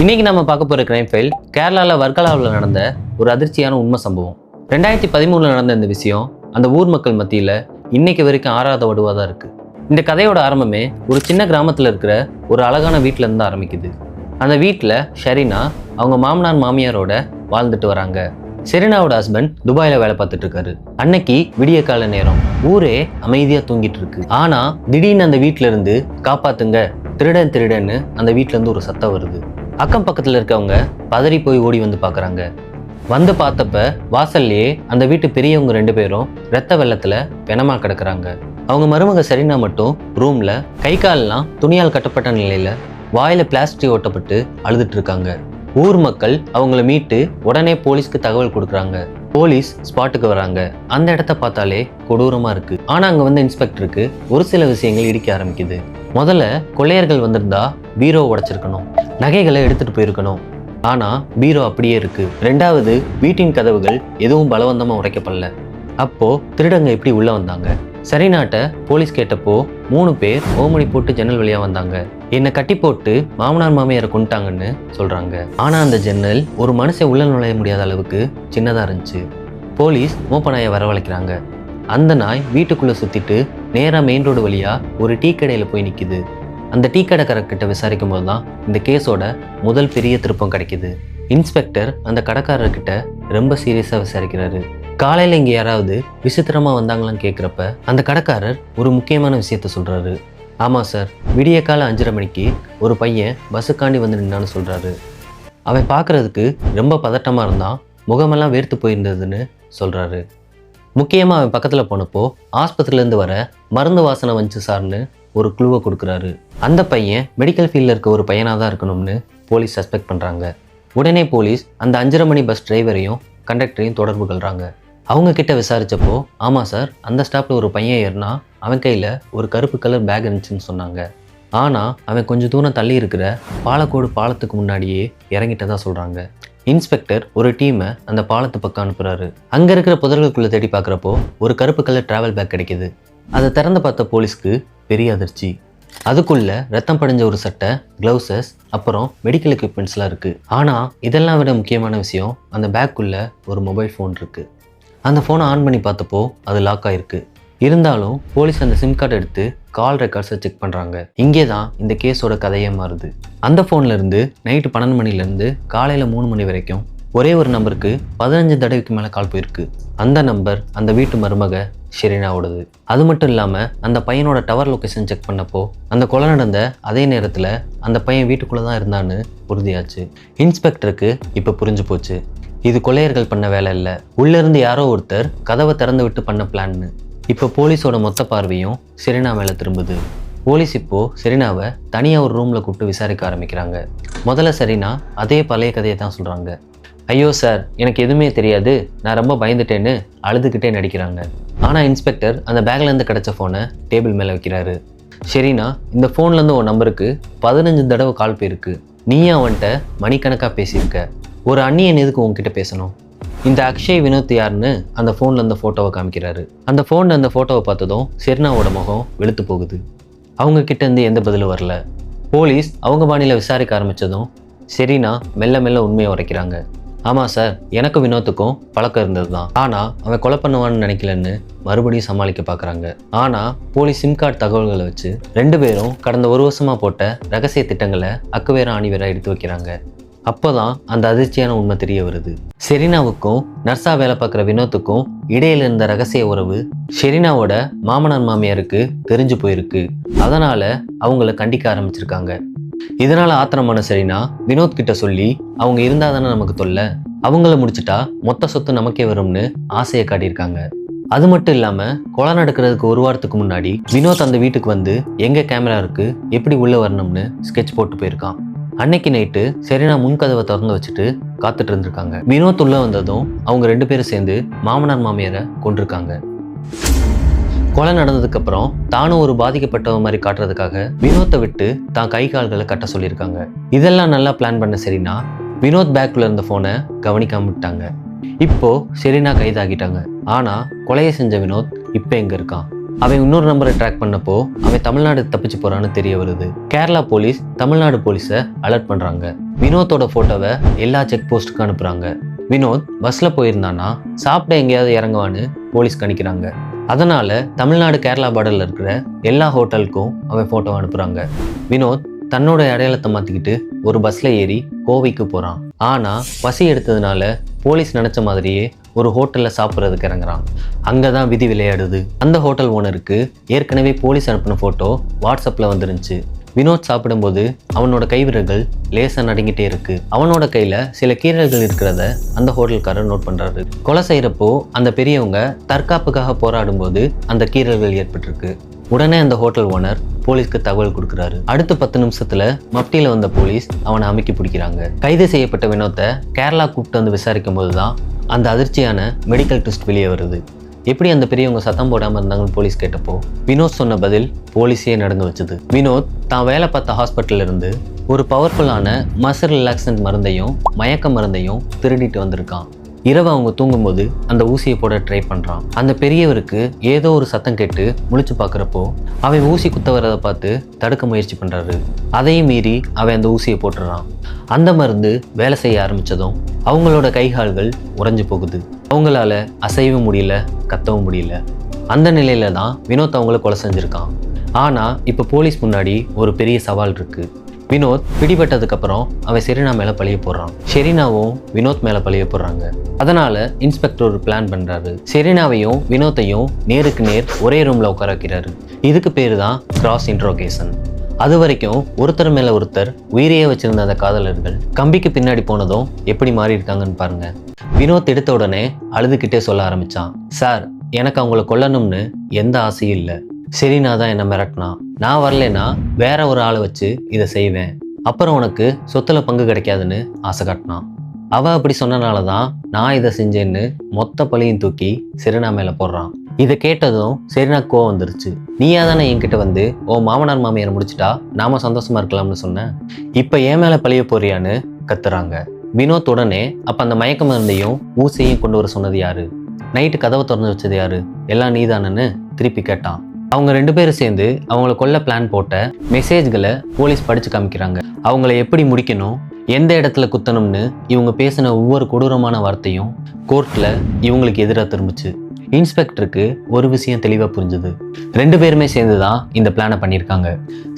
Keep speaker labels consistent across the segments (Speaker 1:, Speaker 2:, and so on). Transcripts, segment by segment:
Speaker 1: இன்னைக்கு நம்ம பார்க்க போற கிரைம் ஃபைல் கேரளாவில் வர்க்கலாவில் நடந்த ஒரு அதிர்ச்சியான உண்மை சம்பவம். 2013 நடந்த இந்த விஷயம் அந்த ஊர் மக்கள் மத்தியில் இன்னைக்கு வரைக்கும் ஆறாத வடுவாக தான் இருக்கு. இந்த கதையோட ஆரம்பமே ஒரு சின்ன கிராமத்தில் இருக்கிற ஒரு அழகான வீட்டில இருந்து ஆரம்பிக்குது. அந்த வீட்டில் ஷெரீனா அவங்க மாமனார் மாமியாரோட வாழ்ந்துட்டு வராங்க. ஷெரீனாவோட ஹஸ்பண்ட் துபாயில வேலை பார்த்துட்டு இருக்காரு. அன்னைக்கு விடிய கால நேரம், ஊரே அமைதியா தூங்கிட்டு இருக்கு. ஆனா திடீர்னு அந்த வீட்டுல இருந்து காப்பாத்துங்க, திருடன் திருடன்னு அந்த வீட்டுல இருந்து ஒரு சத்தம் வருது. அக்கம் பக்கத்துல இருக்கவங்க பதறி போய் ஓடி வந்து பாக்குறாங்க. வந்து பார்த்தப்ப வாசல்லையே அந்த வீட்டு பெரியவங்க 2 பேரும் ரத்த வெள்ளத்துல பிணமா கிடக்குறாங்க. அவங்க மருமக ஷெரீனா மட்டும் ரூம்ல கை காலெல்லாம் துணியால் கட்டப்பட்ட நிலையில வாயில பிளாஸ்டிக் ஓட்டப்பட்டு அழுதுட்டு இருக்காங்க. ஊர் மக்கள் அவங்கள மீட்டு உடனே போலீஸ்க்கு தகவல் கொடுக்குறாங்க. போலீஸ் ஸ்பாட்டுக்கு வராங்க. அந்த இடத்த பார்த்தாலே கொடூரமா இருக்கு. ஆனா அங்க வந்து இன்ஸ்பெக்டருக்கு ஒரு சில விஷயங்கள் இடிக்க ஆரம்பிக்குது. முதல்ல கொள்ளையர்கள் வந்திருந்தா பீரோ உடைச்சிருக்கணும், நகைகளை எடுத்துட்டு போயிருக்கணும். ஆனா பீரோ அப்படியே இருக்கு. 2வது, வீட்டின் கதவுகள் எதுவும் பலவந்தமா உடைக்கப்படல. அப்போ திருடங்க எப்படி உள்ள வந்தாங்க? ஷெரீனாட்ட போலீஸ் கேட்டப்போ 3 பேர் ஓமணி போட்டு ஜன்னல் வழியா வந்தாங்க. என்னை கட்டி போட்டு மாமனார் மாமியாரை கொண்டுட்டாங்கன்னு சொல்றாங்க. ஆனா அந்த ஜன்னல் ஒரு மனுஷன் உள்ள நுழைய முடியாத அளவுக்கு சின்னதா இருந்துச்சு. போலீஸ் மோப்ப நாயை வரவழைக்கிறாங்க. அந்த நாய் வீட்டுக்குள்ள சுத்திட்டு நேரா மெயின் ரோடு வழியா ஒரு டீ கடையில போய் நிக்குது. அந்த டீ கடைக்காரர்கிட்ட விசாரிக்கும் போது தான் இந்த கேஸோட முதல் பெரிய திருப்பம் கிடைக்குது. இன்ஸ்பெக்டர் அந்த கடைக்காரர்கிட்ட ரொம்ப சீரியஸா விசாரிக்கிறாரு. காலையில இங்க யாராவது விசித்திரமா வந்தாங்களான்னு கேட்குறப்ப அந்த கடைக்காரர் ஒரு முக்கியமான விஷயத்த சொல்றாரு. ஆமா சார், விடிய காலை 5:30 மணிக்கு ஒரு பையன் பஸ்ஸுக்காண்டி வந்து நின்னான்னு சொல்றாரு. அவன் பார்க்கறதுக்கு ரொம்ப பதட்டமா இருந்தான், முகமெல்லாம் வேர்த்து போயிருந்ததுன்னு சொல்றாரு. முக்கியமாக அவன் பக்கத்தில் போனப்போ ஆஸ்பத்திரியிலேருந்து வர மருந்து வாசனை வந்துச்சு சார்னு ஒரு குழுவை கொடுக்குறாரு. அந்த பையன் மெடிக்கல் ஃபீல்டில் இருக்க ஒரு பையனாக தான் இருக்கணும்னு போலீஸ் சஸ்பெக்ட் பண்ணுறாங்க. உடனே போலீஸ் அந்த 5:30 மணி பஸ் டிரைவரையும் கண்டக்டரையும் தொடர்பு கொள்கிறாங்க. அவங்க கிட்ட விசாரித்தப்போ ஆமாம் சார், அந்த ஸ்டாப்பில் ஒரு பையன் ஏறினா அவன் கையில் ஒரு கருப்பு கலர் பேக் இருந்துச்சுன்னு சொன்னாங்க. ஆனால் அவன் கொஞ்சம் தூரம் தள்ளி இருக்கிற பாலக்கோடு பாலத்துக்கு முன்னாடியே இறங்கிட்டதா சொல்கிறாங்க. இன்ஸ்பெக்டர் ஒரு டீமை அந்த பாலத்து பக்கம் அனுப்புறாரு. அங்கே இருக்கிற புதர்களுக்குள்ளே தேடி பார்க்குறப்போ ஒரு கருப்பு கலர் டிராவல் பேக் கிடைக்கிது. அதை திறந்து பார்த்த போலீஸ்க்கு பெரிய அதிர்ச்சி. அதுக்குள்ள ரத்தம் படிஞ்ச ஒரு சட்டை, கிளவுசஸ், அப்புறம் மெடிக்கல் எக்யூப்மெண்ட்ஸ்லாம் இருக்குது. ஆனால் இதெல்லாம் விட முக்கியமான விஷயம், அந்த பேக்குள்ள ஒரு மொபைல் ஃபோன் இருக்குது. அந்த ஃபோனை ஆன் பண்ணி பார்த்தப்போ அது லாக் ஆகிருக்கு. இருந்தாலும் போலீஸ் அந்த சிம் கார்டு எடுத்து கால் ரெக்கார்ட்ஸை செக் பண்ணுறாங்க. இங்கே தான் இந்த கேஸோட கதையே மாறுது. அந்த ஃபோன்ல இருந்து நைட்டு 12 மணிலேருந்து காலையில் 3 மணி வரைக்கும் ஒரே ஒரு நம்பருக்கு 15 தடவைக்கு மேலே கால் போயிருக்கு. அந்த நம்பர் அந்த வீட்டு மருமக ஷெரீனாவோடது. அது மட்டும் இல்லாமல் அந்த பையனோட டவர் லொக்கேஷன் செக் பண்ணப்போ அந்த கொலை நடந்த அதே நேரத்தில் அந்த பையன் வீட்டுக்குள்ளே தான் இருந்தான்னு உறுதியாச்சு. இன்ஸ்பெக்டருக்கு இப்போ புரிஞ்சு போச்சு, இது கொள்ளையர்கள் பண்ண வேலை இல்லை, உள்ளேருந்து யாரோ ஒருத்தர் கதவை திறந்து விட்டு பண்ண பிளான்னு. இப்போ போலீஸோட மொத்த பார்வையும் ஷெரீனா மேலே திரும்புது. போலீஸ் இப்போ ஷெரீனாவை தனியாக ஒரு ரூமில் கூப்பிட்டு விசாரிக்க ஆரம்பிக்கிறாங்க. முதல்ல ஷெரீனா அதே பழைய கதையை தான் சொல்கிறாங்க. ஐயோ சார், எனக்கு எதுவுமே தெரியாது, நான் ரொம்ப பயந்துட்டேன்னு அழுதுகிட்டே நடிக்கிறாங்க. ஆனால் இன்ஸ்பெக்டர் அந்த பேக்லேருந்து கிடச்ச ஃபோனை டேபிள் மேலே வைக்கிறாரு. ஷெரீனா, இந்த ஃபோன்லேருந்து உன் நம்பருக்கு 15 தடவை கால் போயிருக்கு. நீயே அவன்கிட்ட மணிக்கணக்காக பேசியிருக்க. ஒரு அந்நியன் எதுக்கு உன்கிட்ட பேசணும்? இந்த அக்ஷய் வினோத் யாருன்னு அந்த ஃபோனில் அந்த ஃபோட்டோவை காமிக்கிறாரு. அந்த ஃபோனில் அந்த ஃபோட்டோவை பார்த்ததும் ஷெரீனாவோட முகம் வெளுத்து போகுது. அவங்க கிட்டேருந்து எந்த பதிலும் வரல. போலீஸ் அவங்க பாணியில் விசாரிக்க ஆரம்பித்ததும் ஷெரீனா மெல்ல மெல்ல உண்மையை உரைக்கிறாங்க. ஆமாம் சார், எனக்கு வினோத்துக்கும் பழக்கம் இருந்தது தான். ஆனால் அவன் கொலை பண்ணுவான்னு நினைக்கலன்னு மறுபடியும் சமாளிக்க பார்க்குறாங்க. ஆனால் போலீஸ் சிம் கார்டு தகவல்களை வச்சு 2 பேரும் கடந்த 1 வருஷமாக போட்ட ரகசிய திட்டங்களை அக்குவேர ஆணிவேராக எடுத்து வைக்கிறாங்க. அப்போதான் அந்த அதிர்ச்சியான உண்மை தெரிய வருது. ஷெரீனாவுக்கும் நர்ஸா வேலை பார்க்குற வினோத்துக்கும் இடையில இருந்த ரகசிய உறவு ஷெரீனாவோட மாமனார் மாமியாருக்கு தெரிஞ்சு போயிருக்கு. அதனால அவங்கள கண்டிக்க ஆரம்பிச்சிருக்காங்க. இதனால ஆத்திரமான ஷெரீனா வினோத் கிட்ட சொல்லி, அவங்க இருந்தா தானே நமக்கு தொல்லை, அவங்கள முடிச்சுட்டா மொத்த சொத்து நமக்கே வரும்னு ஆசையை காட்டியிருக்காங்க. அது மட்டும் இல்லாம கொலை நடக்கிறதுக்கு 1 வாரத்துக்கு முன்னாடி வினோத் அந்த வீட்டுக்கு வந்து எங்க கேமரா இருக்கு, எப்படி உள்ள வரணும்னு ஸ்கெட்ச் போட்டு போயிருக்கான். அன்னைக்கு நைட்டு ஷெரீனா முன்கதவை திறந்து வச்சுட்டு காத்துட்டு இருந்திருக்காங்க. வினோத் உள்ள வந்ததும் அவங்க 2 பேரும் சேர்ந்து மாமனார் மாமியாரை கொண்டிருக்காங்க. கொலை நடந்ததுக்கு அப்புறம் தானும் ஒரு பாதிக்கப்பட்டவ மாதிரி காட்டுறதுக்காக வினோத்தை விட்டு தான் கை கால்களை கட்ட சொல்லியிருக்காங்க. இதெல்லாம் நல்லா பிளான் பண்ண ஷெரீனா வினோத் பேக்குள்ள இருந்த ஃபோனை கவனிக்காம விட்டாங்க. இப்போ ஷெரீனா கைதாகிட்டாங்க. ஆனா கொலையை செஞ்ச வினோத் இப்போ எங்க இருக்கான்? அவன் இன்னொரு நம்பரை ட்ராக் பண்ணப்போ அவன் தமிழ்நாடு தப்பிச்சு போறான்னு தெரிய வருது. கேரளா போலீஸ் தமிழ்நாடு போலீஸை அலர்ட் பண்றாங்க. வினோத்தோட போட்டோவை எல்லா செக் போஸ்ட்டுக்கும் அனுப்புறாங்க. வினோத் பஸ்ல போயிருந்தானா சாப்பிட எங்கேயாவது இறங்குவான்னு போலீஸ் கணிக்கிறாங்க. அதனால தமிழ்நாடு கேரளா பார்டர்ல இருக்கிற எல்லா ஹோட்டலுக்கும் அவன் போட்டோ அனுப்புறாங்க. வினோத் தன்னோட அடையாளத்தை மாத்திக்கிட்டு ஒரு பஸ்ல ஏறி கோவைக்கு போறான். ஆனா பசி எடுத்ததுனால போலீஸ் நினைச்ச மாதிரியே ஒரு ஹோட்டல்ல சாப்பிட்றதுக்கு இறங்குறான். அங்கதான் விதி விளையாடுது. அந்த ஹோட்டல் ஓனருக்கு ஏற்கனவே போலீஸ் அனுப்பின போட்டோ வாட்ஸ்அப்ல வந்துருந்துச்சு. வினோத் சாப்பிடும்போது அவனோட கைவிரல்கள் லேசா நடுங்கிட்டே இருக்கு. அவனோட கையில சில கீறல்கள் இருக்கிறத அந்த ஹோட்டல்காரர் நோட் பண்றாரு. கொலை செய்யறப்போ அந்த பெரியவங்க தற்காப்புக்காக போராடும் போது அந்த கீறல்கள் ஏற்பட்டிருக்கு. உடனே அந்த ஹோட்டல் ஓனர் போலீஸ்க்கு தகவல் கொடுக்குறாரு. அடுத்த 10 நிமிஷத்துல மப்டியில வந்த போலீஸ் அவனை அமுக்கி பிடிக்கிறாங்க. கைது செய்யப்பட்ட வினோத்தை கேரளா கூப்பிட்டு வந்து விசாரிக்கும் போதுதான் அந்த அதிர்ச்சியான மெடிக்கல் டெஸ்ட் வெளியே வருது. எப்படி அந்த பெரியவங்க சத்தம் போடாமல் இருந்தாங்கன்னு போலீஸ் கேட்டப்போ வினோத் சொன்ன பதில் போலீஸையே நடந்து வச்சுது. வினோத் தான் வேலை பார்த்த ஹாஸ்பிட்டல்ல இருந்து ஒரு பவர்ஃபுல்லான மசில் ரிலாக்ஸன்ட் மருந்தையும் மயக்க மருந்தையும் திருடிட்டு வந்திருக்கான். இரவு அவங்க தூங்கும்போது அந்த ஊசியை போட ட்ரை பண்ணுறான். அந்த பெரியவருக்கு ஏதோ ஒரு சத்தம் கேட்டு முழிச்சு பார்க்குறப்போ அவன் ஊசி குத்த வரதை பார்த்து தடுக்க முயற்சி பண்ணுறாரு. அதையும் மீறி அவன் அந்த ஊசியை போட்டுறான். அந்த மருந்து வேலை செய்ய ஆரம்பித்ததும் அவங்களோட கைகால்கள் உறைஞ்சு போகுது. அவங்களால அசையவும் முடியல, கத்தவும் முடியல. அந்த நிலையில தான் வினோத் அவங்கள கொலை செஞ்சுருக்கான். ஆனால் இப்போ போலீஸ் முன்னாடி ஒரு பெரிய சவால் இருக்கு. வினோத் பிடிபட்டதுக்கு அப்புறம் அவன் செரீனா மேலே பழிய போடுறான். ஷெரீனாவும் வினோத் மேலே பழிய போடுறாங்க. அதனால இன்ஸ்பெக்டர் ஒரு பிளான் பண்றாரு. செரீனாவையும் வினோத்தையும் நேருக்கு நேர் ஒரே ரூம்ல உட்கார வைக்கிறாரு. இதுக்கு பேரு தான் கிராஸ் இன்ட்ரோகேஷன். அது வரைக்கும் ஒருத்தர் மேல ஒருத்தர் உயிரையே வச்சிருந்த அந்த காதலர்கள் கம்பிக்கு பின்னாடி போனதும் எப்படி மாறி இருக்காங்கன்னு பாருங்க. வினோத் எடுத்த உடனே அழுதுகிட்டே சொல்ல ஆரம்பிச்சான். சார், எனக்கு அவங்கள கொல்லணும்னு எந்த ஆசையும் இல்லை. செரீனா தான் என்னை மிரட்டினா. நான் வரலைன்னா வேற ஒரு ஆளை வச்சு இதை செய்வேன். அப்புறம் உனக்கு சொத்துல பங்கு கிடைக்காதுன்னு ஆசை காட்டினான். அவ அப்படி சொன்னனால தான் நான் இதை செஞ்சேன்னு மொத்த பழியும் தூக்கி செரீனா மேலே போடுறான். இதை கேட்டதும் செரீனா கோவம் வந்துருச்சு. நீயா தானே என்கிட்ட வந்து ஓ மாமனார் மாமியாரை முடிச்சிட்டா நாம சந்தோஷமா இருக்கலாம்னு சொன்னேன். இப்போ என் மேலே பழிய போறியான்னு கத்துறாங்க. வினோத் உடனே அப்போ அந்த மயக்க மருந்தையும் ஊசியையும் கொண்டு வர சொன்னது யாரு? நைட்டு கதவை திறந்து வச்சது யாரு? எல்லாம் நீதானன்னு திருப்பி கேட்டான். அவங்க 2 பேரும் சேர்ந்து அவங்கள கொல்ல பிளான் போட்ட மெசேஜ்களை போலீஸ் படித்து காமிக்கிறாங்க. அவங்கள எப்படி முடிக்கணும், எந்த இடத்துல குத்தணும்னு இவங்க பேசின ஒவ்வொரு கொடூரமான வார்த்தையும் கோர்ட்டில் இவங்களுக்கு எதிராக திரும்பிச்சு. இன்ஸ்பெக்டருக்கு ஒரு விஷயம் தெளிவாக புரிஞ்சுது. 2 பேருமே சேர்ந்து தான் இந்த பிளானை பண்ணியிருக்காங்க.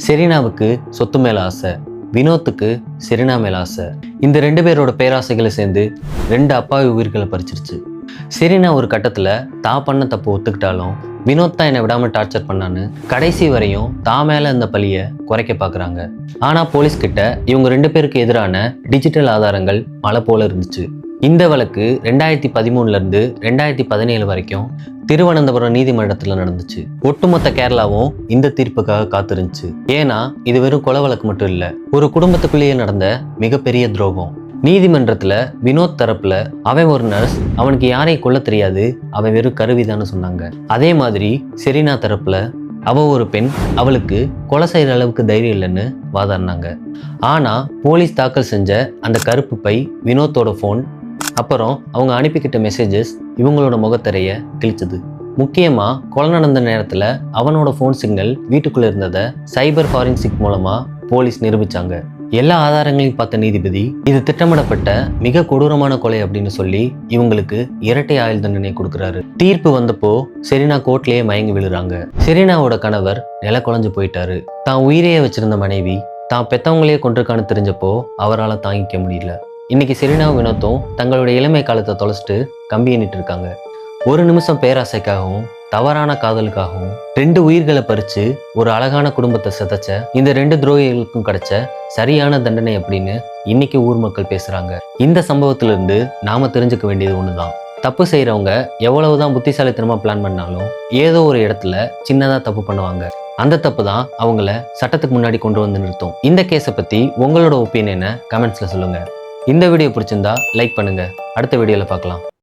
Speaker 1: செரீனாவுக்கு சொத்து மேலே ஆசை, வினோத்துக்கு செரீனா மேலே ஆசை. இந்த 2 பேரோட பேராசைகளை சேர்ந்து 2 அப்பாவி உயிர்களை பறிச்சிருச்சு. செரீனா ஒரு கட்டத்தில் தான் பண்ண தப்பு ஒத்துக்கிட்டாலும் வினோத் தான் என்னை விடாமல் டார்ச்சர் பண்ணான்னு கடைசி வரையும் தான் மேலே அந்த பழியை குறைக்க பார்க்குறாங்க. ஆனால் போலீஸ் கிட்ட இவங்க 2 பேருக்கு எதிரான டிஜிட்டல் ஆதாரங்கள் மழை போல இருந்துச்சு. இந்த வழக்கு 2013 2017 வரைக்கும் திருவனந்தபுரம் நீதிமன்றத்தில் நடந்துச்சு. ஒட்டுமொத்த கேரளாவும் இந்த தீர்ப்புக்காக காத்திருந்துச்சு. ஏன்னா இது வெறும் கொலை வழக்கு மட்டும் இல்லை, ஒரு குடும்பத்துக்குள்ளேயே நடந்த மிகப்பெரிய துரோகம். நீதிமன்றத்தில் வினோத் தரப்புல அவன் ஒரு நர்ஸ், அவனுக்கு யாரையும் கொல்ல தெரியாது, அவன் வெறும் கருவிதான்னு சொன்னாங்க. அதே மாதிரி செரீனா தரப்புல அவ ஒரு பெண், அவளுக்கு கொலை செய்கிற அளவுக்கு தைரியம் இல்லைன்னு வாதாடினாங்க. ஆனால் போலீஸ் தாக்கல் செஞ்ச அந்த கருப்பு பை, வினோத்தோட ஃபோன், அப்புறம் அவங்க அனுப்பிக்கிட்ட மெசேஜஸ் இவங்களோட முகத்திரையை கிழிச்சது. முக்கியமாக கொலை நடந்த நேரத்தில் அவனோட ஃபோன் சிக்னல் வீட்டுக்குள்ளே இருந்ததை சைபர் ஃபாரன்சிக் மூலமாக போலீஸ் நிரூபித்தாங்க. எல்லா ஆதாரங்களையும் பார்த்த நீதிபதி இது திட்டமிடப்பட்ட மிக கொடூரமான கொலை அப்படின்னு சொல்லி இவங்களுக்கு இரட்டை ஆயுள் தண்டனை கொடுக்குறாரு. தீர்ப்பு வந்தப்போ செரீனா கோர்ட்லயே மயங்கி விழுறாங்க. செரீனாவோட கணவர் நில குலைஞ்சு போயிட்டாரு. தான் உயிரையே வச்சிருந்த மனைவி தான் பெத்தவங்களையே கொண்டிருக்கான்னு தெரிஞ்சப்போ அவரால் தாங்கிக்க முடியல. இன்னைக்கு செரீனாவும் வினோத்தும் தங்களுடைய இளமை காலத்தை தொலைச்சிட்டு கம்பி எண்ணிட்டு இருக்காங்க. ஒரு நிமிஷம் பேராசைக்காகவும் தவறான காதலுக்காகவும் 2 உயிர்களை பறிச்சு ஒரு அழகான குடும்பத்தை சிதைச்ச இந்த 2 துரோகிகளுக்கும் கிடைச்ச சரியான தண்டனை அப்படின்னு இன்னைக்கு ஊர் மக்கள் பேசுறாங்க. இந்த சம்பவத்திலிருந்து நாம தெரிஞ்சுக்க வேண்டியது ஒண்ணுதான். தப்பு செய்யறவங்க எவ்வளவுதான் புத்திசாலித்தனமா பிளான் பண்ணாலும் ஏதோ ஒரு இடத்துல சின்னதா தப்பு பண்ணுவாங்க. அந்த தப்பு தான் அவங்கள சட்டத்துக்கு முன்னாடி கொண்டு வந்து நிறுத்தும். இந்த கேஸை பத்தி உங்களோட ஒப்பீனியனை கமெண்ட்ஸ்ல சொல்லுங்க. இந்த வீடியோ பிடிச்சிருந்தா லைக் பண்ணுங்க. அடுத்த வீடியோல பார்க்கலாம்.